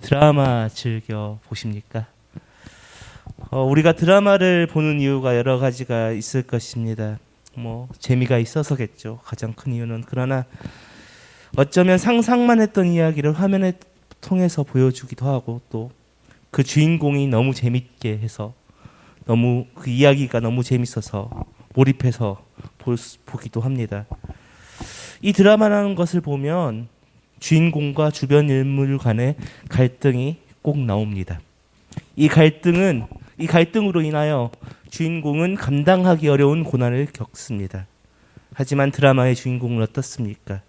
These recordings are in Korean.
드라마 즐겨 보십니까? 우리가 드라마를 보는 이유가 여러 가지가 있을 것입니다. 재미가 있어서겠죠. 가장 큰 이유는. 그러나 어쩌면 상상만 했던 이야기를 화면에 통해서 보여주기도 하고, 또 그 주인공이 너무 재밌게 해서, 너무 그 이야기가 너무 재밌어서 몰입해서 보기도 합니다. 이 드라마라는 것을 보면 주인공과 주변 인물 간의 갈등이 꼭 나옵니다. 이 갈등으로 인하여 주인공은 감당하기 어려운 고난을 겪습니다. 하지만 드라마의 주인공은 어떻습니까?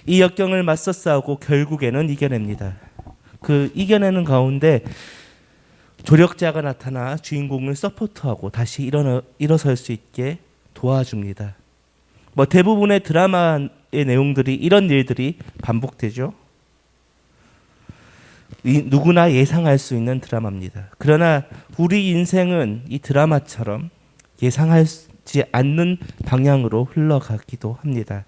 이 역경을 맞서 싸우고 결국에는 이겨냅니다. 그 이겨내는 가운데 조력자가 나타나 주인공을 서포트하고 다시 일어설 수 있게 도와줍니다. 대부분의 드라마의 내용들이 이런 일들이 반복되죠. 누구나 예상할 수 있는 드라마입니다. 그러나 우리 인생은 이 드라마처럼 예상하지 않는 방향으로 흘러가기도 합니다.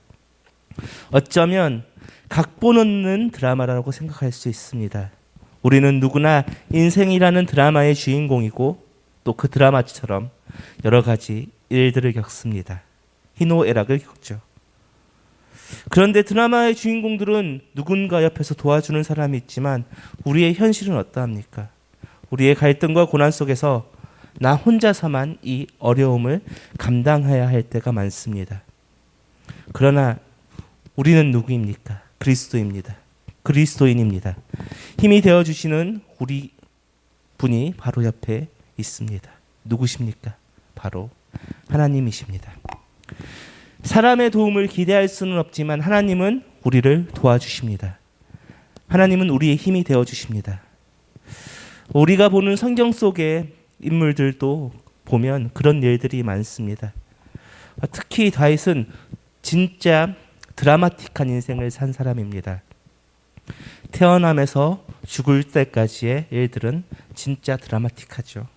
어쩌면 각본 없는 드라마라고 생각할 수 있습니다. 우리는 누구나 인생이라는 드라마의 주인공이고, 또 그 드라마처럼 여러 가지 일들을 겪습니다. 희노애락을 겪죠. 그런데 드라마의 주인공들은 누군가 옆에서 도와주는 사람이 있지만, 우리의 현실은 어떠합니까? 우리의 갈등과 고난 속에서 나 혼자서만 이 어려움을 감당해야 할 때가 많습니다. 그러나 우리는 누구입니까? 그리스도인입니다. 힘이 되어주시는 우리 분이 바로 옆에 있습니다. 누구십니까? 바로 하나님이십니다. 사람의 도움을 기대할 수는 없지만 하나님은 우리를 도와주십니다. 하나님은 우리의 힘이 되어주십니다. 우리가 보는 성경 속의 인물들도 보면 그런 일들이 많습니다. 특히 다윗은 진짜 드라마틱한 인생을 산 사람입니다. 태어나면서 죽을 때까지의 일들은 진짜 드라마틱하죠.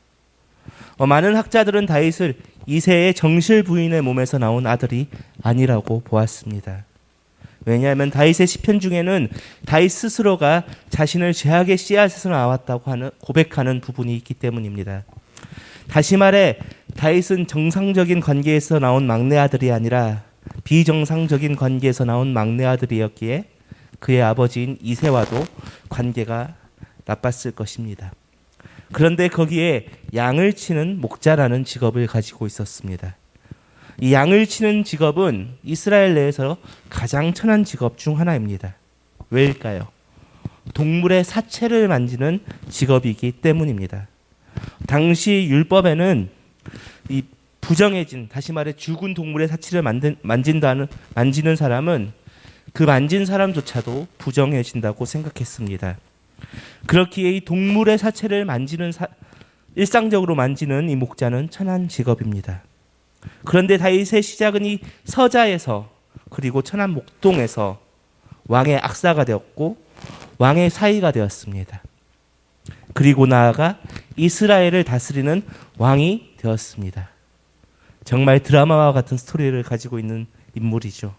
많은 학자들은 다윗을 이새의 정실 부인의 몸에서 나온 아들이 아니라고 보았습니다. 왜냐하면 다윗의 시편 중에는 다윗 스스로가 자신을 죄악의 씨앗에서 나왔다고 고백하는 부분이 있기 때문입니다. 다시 말해 다윗은 정상적인 관계에서 나온 막내 아들이 아니라 비정상적인 관계에서 나온 막내 아들이었기에 그의 아버지인 이새와도 관계가 나빴을 것입니다. 그런데 거기에 양을 치는 목자라는 직업을 가지고 있었습니다. 이 양을 치는 직업은 이스라엘 내에서 가장 천한 직업 중 하나입니다. 왜일까요? 동물의 사체를 만지는 직업이기 때문입니다. 당시 율법에는 이 부정해진, 다시 말해 죽은 동물의 사체를 만지는 사람은 그 만진 사람조차도 부정해진다고 생각했습니다. 그렇기에 이 동물의 사체를 일상적으로 만지는 이 목자는 천한 직업입니다. 그런데 다윗의 시작은 이 서자에서, 그리고 천한 목동에서 왕의 악사가 되었고 왕의 사위가 되었습니다. 그리고 나아가 이스라엘을 다스리는 왕이 되었습니다. 정말 드라마와 같은 스토리를 가지고 있는 인물이죠.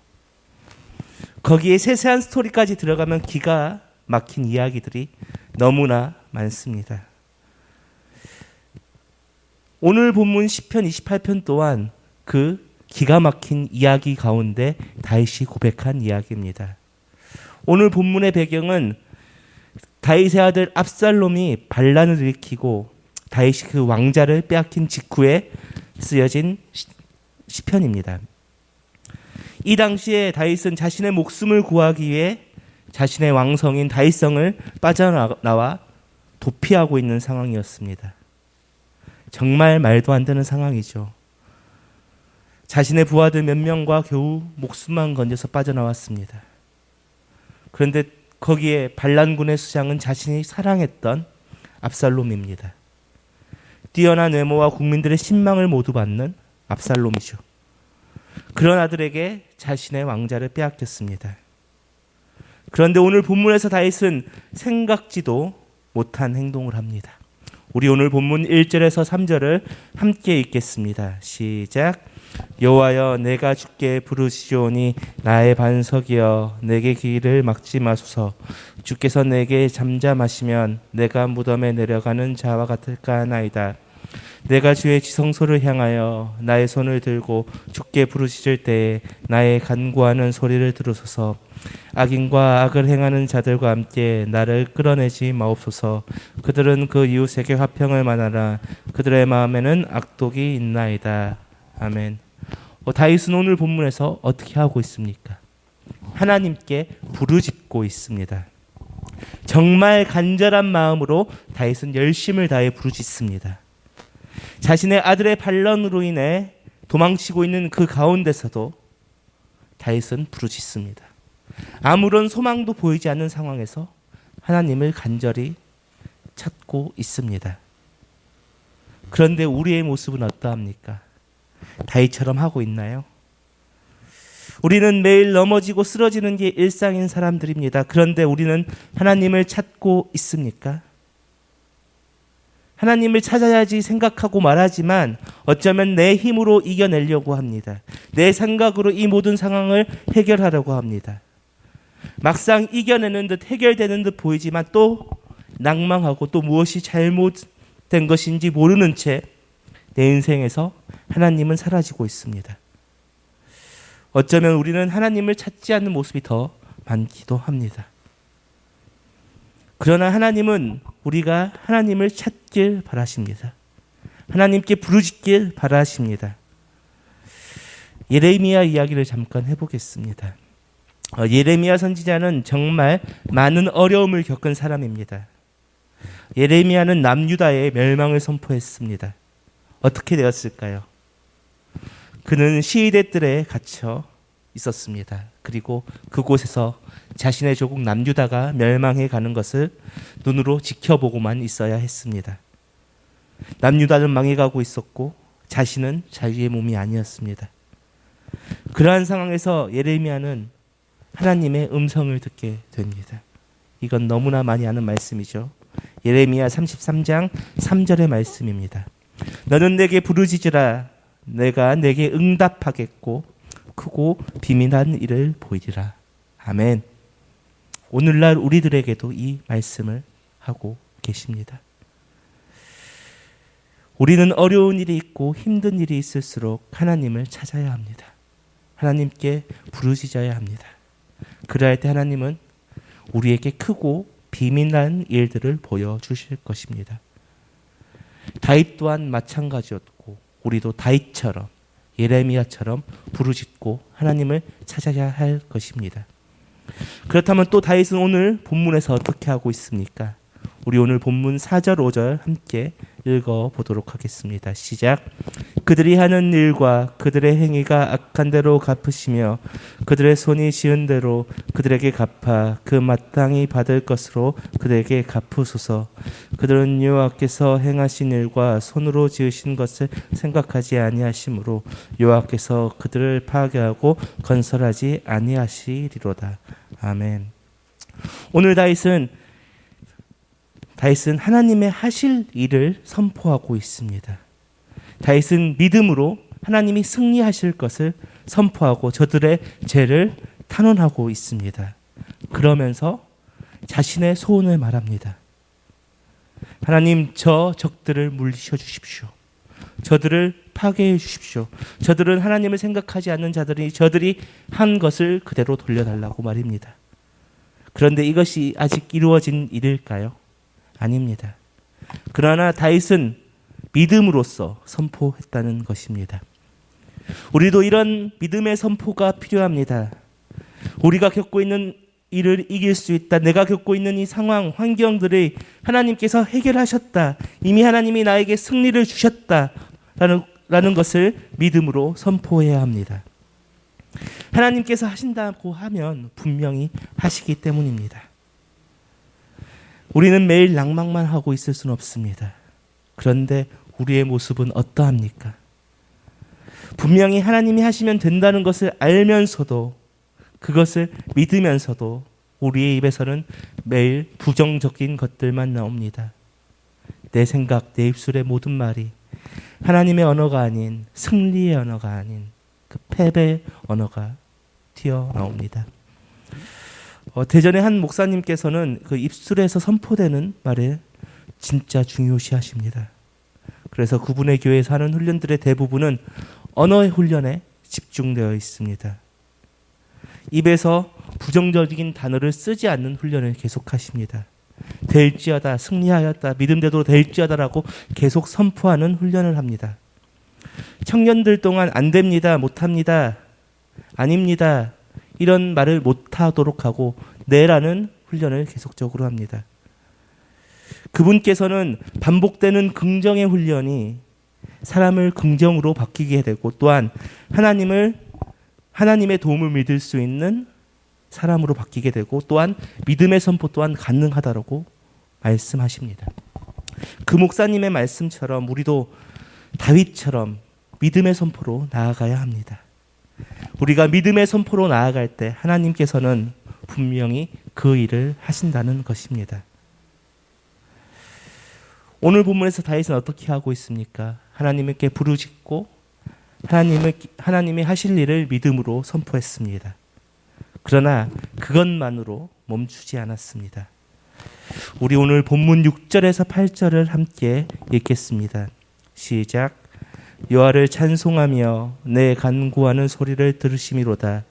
거기에 세세한 스토리까지 들어가면 기가 막힌 이야기들이 너무나 많습니다. 오늘 본문 시편 28편 또한 그 기가 막힌 이야기 가운데 다윗이 고백한 이야기입니다. 오늘 본문의 배경은 다윗의 아들 압살롬이 반란을 일으키고 다윗이 그 왕자를 빼앗긴 직후에 쓰여진 시편입니다. 이 당시에 다윗은 자신의 목숨을 구하기 위해 자신의 왕성인 다윗성을 빠져나와 도피하고 있는 상황이었습니다. 정말 말도 안 되는 상황이죠. 자신의 부하들 몇 명과 겨우 목숨만 건져서 빠져나왔습니다. 그런데 거기에 반란군의 수장은 자신이 사랑했던 압살롬입니다. 뛰어난 외모와 국민들의 신망을 모두 받는 압살롬이죠. 그런 아들에게 자신의 왕자를 빼앗겼습니다. 그런데 오늘 본문에서 다윗은 생각지도 못한 행동을 합니다. 우리 오늘 본문 1절에서 3절을 함께 읽겠습니다. 시작. 여호와여, 내가 주께 부르시오니 나의 반석이여, 내게 길을 막지 마소서. 주께서 내게 잠잠하시면 내가 무덤에 내려가는 자와 같을까 하나이다. 내가 주의 지성소를 향하여 나의 손을 들고 주께 부르짖을 때에 나의 간구하는 소리를 들으소서. 악인과 악을 행하는 자들과 함께 나를 끌어내지 마옵소서. 그들은 그 이웃에게 화평을 만하라. 그들의 마음에는 악독이 있나이다. 아멘. 다윗은 오늘 본문에서 어떻게 하고 있습니까? 하나님께 부르짖고 있습니다. 정말 간절한 마음으로 다윗은 열심을 다해 부르짖습니다. 자신의 아들의 반란으로 인해 도망치고 있는 그 가운데서도 다윗은 부르짖습니다. 아무런 소망도 보이지 않는 상황에서 하나님을 간절히 찾고 있습니다. 그런데 우리의 모습은 어떠합니까? 다윗처럼 하고 있나요? 우리는 매일 넘어지고 쓰러지는 게 일상인 사람들입니다. 그런데 우리는 하나님을 찾고 있습니까? 하나님을 찾아야지 생각하고 말하지만 어쩌면 내 힘으로 이겨내려고 합니다. 내 생각으로 이 모든 상황을 해결하려고 합니다. 막상 이겨내는 듯 해결되는 듯 보이지만 또 낭망하고 또 무엇이 잘못된 것인지 모르는 채 내 인생에서 하나님은 사라지고 있습니다. 어쩌면 우리는 하나님을 찾지 않는 모습이 더 많기도 합니다. 그러나 하나님은 우리가 하나님을 찾길 바라십니다. 하나님께 부르짖길 바라십니다. 예레미야 이야기를 잠깐 해보겠습니다. 예레미야 선지자는 정말 많은 어려움을 겪은 사람입니다. 예레미야는 남유다의 멸망을 선포했습니다. 어떻게 되었을까요? 그는 시위대 뜰에 갇혀 있었습니다. 그리고 그곳에서 자신의 조국 남유다가 멸망해 가는 것을 눈으로 지켜보고만 있어야 했습니다. 남유다는 망해가고 있었고 자신은 자유의 몸이 아니었습니다. 그러한 상황에서 예레미야는 하나님의 음성을 듣게 됩니다. 이건 너무나 많이 아는 말씀이죠. 예레미야 33장 3절의 말씀입니다. 너는 내게 부르짖으라. 내가 내게 응답하겠고 크고 비밀한 일을 보이리라. 아멘. 오늘날 우리들에게도 이 말씀을 하고 계십니다. 우리는 어려운 일이 있고 힘든 일이 있을수록 하나님을 찾아야 합니다. 하나님께 부르짖어야 합니다. 그럴 때 하나님은 우리에게 크고 비밀난 일들을 보여주실 것입니다. 다윗 또한 마찬가지였고 우리도 다윗처럼 예레미야처럼 부르짖고 하나님을 찾아야 할 것입니다. 그렇다면 또 다윗은 오늘 본문에서 어떻게 하고 있습니까? 우리 오늘 본문 4절 5절 함께 읽어보도록 하겠습니다. 시작. 그들이 하는 일과 그들의 행위가 악한 대로 갚으시며 그들의 손이 지은 대로 그들에게 갚아 그 마땅히 받을 것으로 그들에게 갚으소서. 그들은 여호와께서 행하신 일과 손으로 지으신 것을 생각하지 아니하시므로 여호와께서 그들을 파괴하고 건설하지 아니하시리로다. 아멘. 오늘 다윗은 하나님의 하실 일을 선포하고 있습니다. 다윗은 믿음으로 하나님이 승리하실 것을 선포하고 저들의 죄를 탄원하고 있습니다. 그러면서 자신의 소원을 말합니다. 하나님, 저 적들을 물리쳐 주십시오. 저들을 파괴해 주십시오. 저들은 하나님을 생각하지 않는 자들이 저들이 한 것을 그대로 돌려달라고 말입니다. 그런데 이것이 아직 이루어진 일일까요? 아닙니다. 그러나 다윗은 믿음으로써 선포했다는 것입니다. 우리도 이런 믿음의 선포가 필요합니다. 우리가 겪고 있는 일을 이길 수 있다. 내가 겪고 있는 이 상황, 환경들을 하나님께서 해결하셨다. 이미 하나님이 나에게 승리를 주셨다. 라는 것을 믿음으로 선포해야 합니다. 하나님께서 하신다고 하면 분명히 하시기 때문입니다. 우리는 매일 낭망만 하고 있을 수는 없습니다. 그런데 우리의 모습은 어떠합니까? 분명히 하나님이 하시면 된다는 것을 알면서도 그것을 믿으면서도 우리의 입에서는 매일 부정적인 것들만 나옵니다. 내 생각, 내 입술의 모든 말이 하나님의 언어가 아닌, 승리의 언어가 아닌 그 패배의 언어가 튀어나옵니다. 대전의 한 목사님께서는 그 입술에서 선포되는 말에 진짜 중요시하십니다. 그래서 그분의 교회에서 하는 훈련들의 대부분은 언어의 훈련에 집중되어 있습니다. 입에서 부정적인 단어를 쓰지 않는 훈련을 계속하십니다. 될지어다, 승리하였다, 믿음대로 될지어다라고 계속 선포하는 훈련을 합니다. 청년들 동안 안 됩니다, 못합니다, 아닙니다 이런 말을 못하도록 하고 네라는 훈련을 계속적으로 합니다. 그분께서는 반복되는 긍정의 훈련이 사람을 긍정으로 바뀌게 되고 또한 하나님의 도움을 믿을 수 있는 사람으로 바뀌게 되고 또한 믿음의 선포 또한 가능하다고 말씀하십니다. 그 목사님의 말씀처럼 우리도 다윗처럼 믿음의 선포로 나아가야 합니다. 우리가 믿음의 선포로 나아갈 때 하나님께서는 분명히 그 일을 하신다는 것입니다. 오늘 본문에서 다윗은 어떻게 하고 있습니까? 하나님께 부르짖고 하나님이 하실 일을 믿음으로 선포했습니다. 그러나 그것만으로 멈추지 않았습니다. 우리 오늘 본문 6절에서 8절을 함께 읽겠습니다. 시작. 여호와를 찬송하며 내 간구하는 소리를 들으심이로다.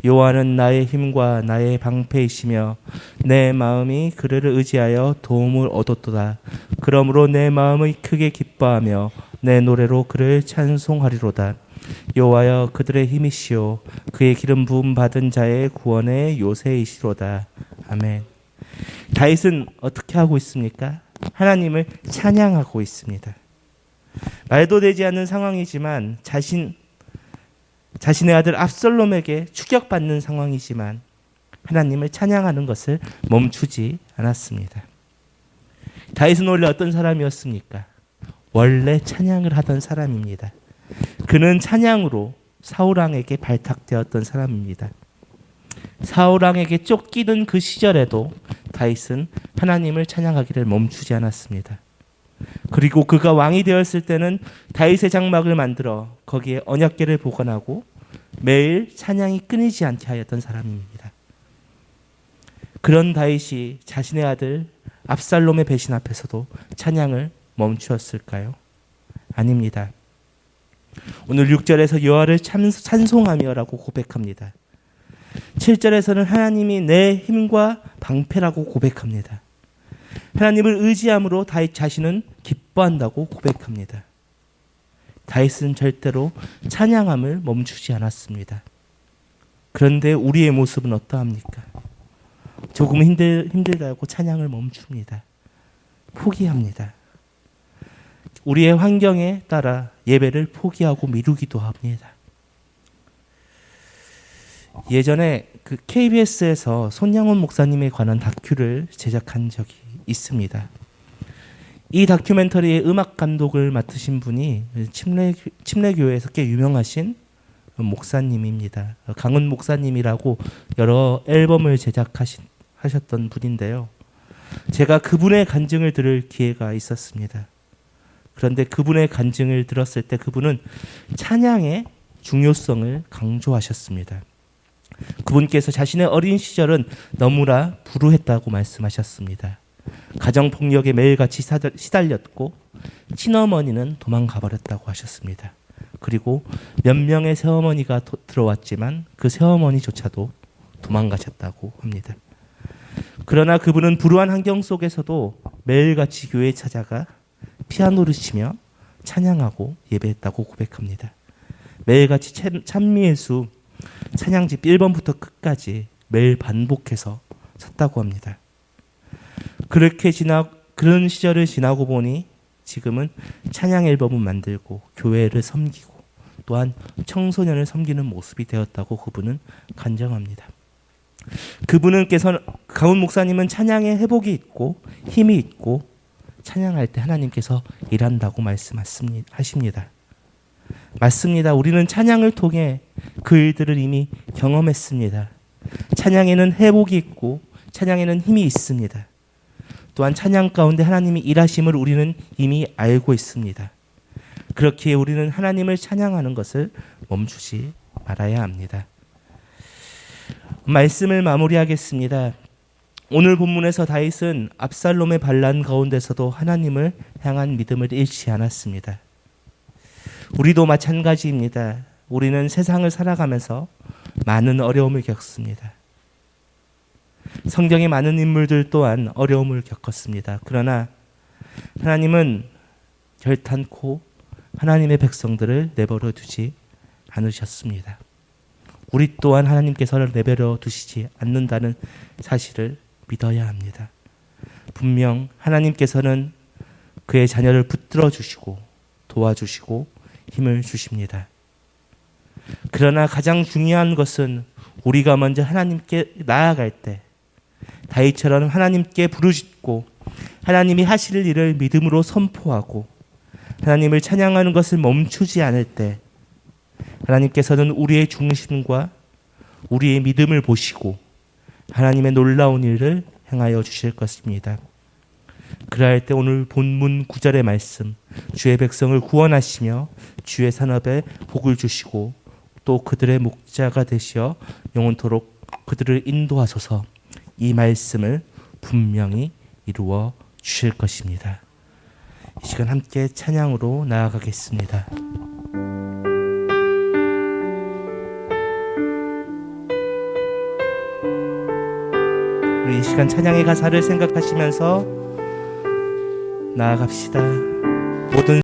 여호와는 나의 힘과 나의 방패이시며 내 마음이 그를 의지하여 도움을 얻었도다. 그러므로 내 마음이 크게 기뻐하며 내 노래로 그를 찬송하리로다. 여호와여 그들의 힘이시오 그의 기름 부음 받은 자의 구원의 요새이시로다. 아멘. 다윗은 어떻게 하고 있습니까? 하나님을 찬양하고 있습니다. 말도 되지 않는 상황이지만 자신의 아들 압살롬에게 추격받는 상황이지만 하나님을 찬양하는 것을 멈추지 않았습니다. 다윗은 원래 어떤 사람이었습니까? 원래 찬양을 하던 사람입니다. 그는 찬양으로 사울왕에게 발탁되었던 사람입니다. 사울왕에게 쫓기던 그 시절에도 다윗은 하나님을 찬양하기를 멈추지 않았습니다. 그리고 그가 왕이 되었을 때는 다윗의 장막을 만들어 거기에 언약궤를 보관하고 매일 찬양이 끊이지 않게 하였던 사람입니다. 그런 다윗이 자신의 아들 압살롬의 배신 앞에서도 찬양을 멈추었을까요? 아닙니다. 오늘 6절에서 여호와를 찬송하며라고 고백합니다. 7절에서는 하나님이 내 힘과 방패라고 고백합니다. 하나님을 의지함으로 다윗 자신은 기뻐한다고 고백합니다. 다윗은 절대로 찬양함을 멈추지 않았습니다. 그런데 우리의 모습은 어떠합니까? 조금 힘들다고 찬양을 멈춥니다. 포기합니다. 우리의 환경에 따라 예배를 포기하고 미루기도 합니다. 예전에 그 KBS에서 손양원 목사님에 관한 다큐를 제작한 적이 있습니다. 이 다큐멘터리의 음악 감독을 맡으신 분이 침례교회에서 꽤 유명하신 목사님입니다. 강은 목사님이라고 여러 앨범을 제작하셨던 분인데요. 제가 그분의 간증을 들을 기회가 있었습니다. 그런데 그분의 간증을 들었을 때 그분은 찬양의 중요성을 강조하셨습니다. 그분께서 자신의 어린 시절은 너무나 불우했다고 말씀하셨습니다. 가정폭력에 매일같이 시달렸고 친어머니는 도망가 버렸다고 하셨습니다. 그리고 몇 명의 새어머니가 들어왔지만 그 새어머니조차도 도망가셨다고 합니다. 그러나 그분은 불우한 환경 속에서도 매일같이 교회에 찾아가 피아노를 치며 찬양하고 예배했다고 고백합니다. 매일같이 찬미예수 찬양집 1번부터 끝까지 매일 반복해서 섰다고 합니다. 그런 시절을 지나고 보니 지금은 찬양 앨범을 만들고 교회를 섬기고 또한 청소년을 섬기는 모습이 되었다고 그분은 간증합니다. 강훈 목사님은 찬양에 회복이 있고 힘이 있고 찬양할 때 하나님께서 일한다고 말씀하십니다. 맞습니다. 우리는 찬양을 통해 그 일들을 이미 경험했습니다. 찬양에는 회복이 있고 찬양에는 힘이 있습니다. 또한 찬양 가운데 하나님이 일하심을 우리는 이미 알고 있습니다. 그렇기에 우리는 하나님을 찬양하는 것을 멈추지 말아야 합니다. 말씀을 마무리하겠습니다. 오늘 본문에서 다윗은 압살롬의 반란 가운데서도 하나님을 향한 믿음을 잃지 않았습니다. 우리도 마찬가지입니다. 우리는 세상을 살아가면서 많은 어려움을 겪습니다. 성경의 많은 인물들 또한 어려움을 겪었습니다. 그러나 하나님은 결탄코 하나님의 백성들을 내버려 두지 않으셨습니다. 우리 또한 하나님께서는 내버려 두시지 않는다는 사실을 믿어야 합니다. 분명 하나님께서는 그의 자녀를 붙들어 주시고 도와주시고 힘을 주십니다. 그러나 가장 중요한 것은 우리가 먼저 하나님께 나아갈 때 다윗처럼 하나님께 부르짖고 하나님이 하실 일을 믿음으로 선포하고 하나님을 찬양하는 것을 멈추지 않을 때 하나님께서는 우리의 중심과 우리의 믿음을 보시고 하나님의 놀라운 일을 행하여 주실 것입니다. 그러할 때 오늘 본문 9절의 말씀, 주의 백성을 구원하시며 주의 산업에 복을 주시고 또 그들의 목자가 되시어 영원토록 그들을 인도하소서, 이 말씀을 분명히 이루어 주실 것입니다. 이 시간 함께 찬양으로 나아가겠습니다. 우리 이 시간 찬양의 가사를 생각하시면서 나아갑시다. 모든